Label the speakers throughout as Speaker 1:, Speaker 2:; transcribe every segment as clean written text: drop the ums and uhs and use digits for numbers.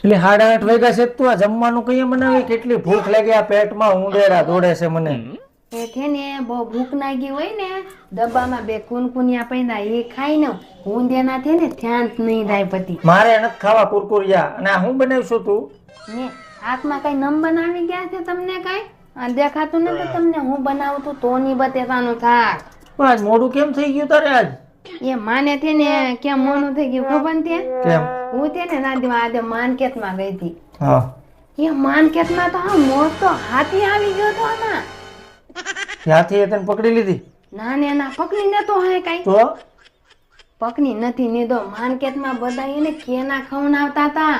Speaker 1: એટલે 8:30 વાગ્યા છે તું આ જમવાનું કઈ બનાવી? કેટલી ભૂખ લાગી, આ પેટમાં ઉંદેડા દોડે છે મને.
Speaker 2: એ છે ને બહુ ભૂખ લાગી હોય ને, ડબ્બામાં બે કુનકુનિયા પડ્યા એ ખાઈ ને ઊંધેના છે ને ધ્યાન જ નહીં થાય પછી.
Speaker 1: મારે નથી ખાવા કુરકુરિયા. અને આ હું બનાવશું તું?
Speaker 2: ને હાથમાં કઈ નમ બનાવી ગયા છે તમને કઈ? આ દેખાતું નથી તમને હું બનાવું તું તોની બટેટાનું શાક.
Speaker 1: પણ આજ મોડું કેમ થઈ ગયું તારે આજ?
Speaker 2: એ માને છે ને કેમ મોનું થઈ ગયું ખબર ને?
Speaker 1: કેમ?
Speaker 2: હું છે ને નાદીમાં આજે માર્કેટમાં ગઈ હતી.
Speaker 1: હા.
Speaker 2: એ માર્કેટમાં તો આ મોટો હાથી આવી ગયો તો આમાં.
Speaker 1: ત્યાંથી તને પકડી લીધી?
Speaker 2: ના ને ના પકડી નતો હે કઈ.
Speaker 1: તો
Speaker 2: પકડી નથી નીધો. માર્કેટમાં બધા એને કેના ખવડાવતા હતા,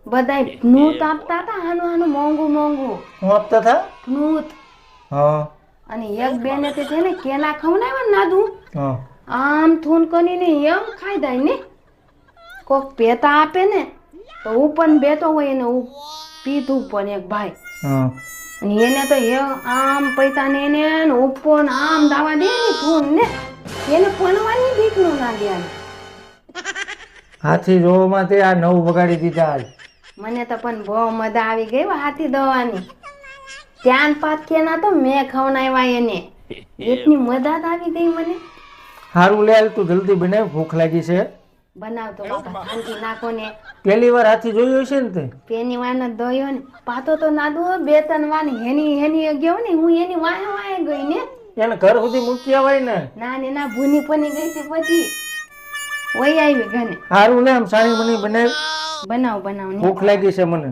Speaker 2: બધા નૂત આપતા હતા, આનું આનું મોંઘું મોંઘું
Speaker 1: હું આપતા હતા?
Speaker 2: નૂત.
Speaker 1: હા.
Speaker 2: અને એક બેને તે છે ને કેના ખવડાવ્યા ને નાદું
Speaker 1: હા.
Speaker 2: આમ થૂન કરીને એમ ખાઈ જાય ને. કોક પેતા આપે ને તો ઉપર બેતો હોય એને પીધું પણ એક ભાઈ.
Speaker 1: હા.
Speaker 2: અને એને તો આમ પૈતા ને એને ઉપર આમ દાવા દે ને થૂન ને એને પણવાની બીક નું લાગે.
Speaker 1: હાથી જોવામાં તે આ 9 વગાડી દીધા આજ.
Speaker 2: મને તો પણ બહુ મજા આવી ગઈ હાથી દવાની. ત્યાન પાત કેના તો મેં ખવડાવ્યા એને. એટલી મજા જ આવી ગઈ મને.
Speaker 1: હારું લે હાલ, તું જલ્દી બનાવ, ભૂખ લાગી છે.
Speaker 2: બનાવતો બાપા શાંતિ નાખો ને.
Speaker 1: પહેલી વાર હાથી જોયો છે ને તે?
Speaker 2: પેની વાર ન દોયો ને પાતો તો નાદુ 2-3 વાર હેની ગયો ને હું એની વાહે વાહે ગઈ ને.
Speaker 1: એને ઘર સુધી મૂકી આવાય ને.
Speaker 2: ના ને ના ભૂની પની ગઈ છે પછી વહી આવી ઘરે.
Speaker 1: હારું લે આમ સાણી મની બનાવ.
Speaker 2: બનાવ ને
Speaker 1: ભૂખ લાગી છે મને.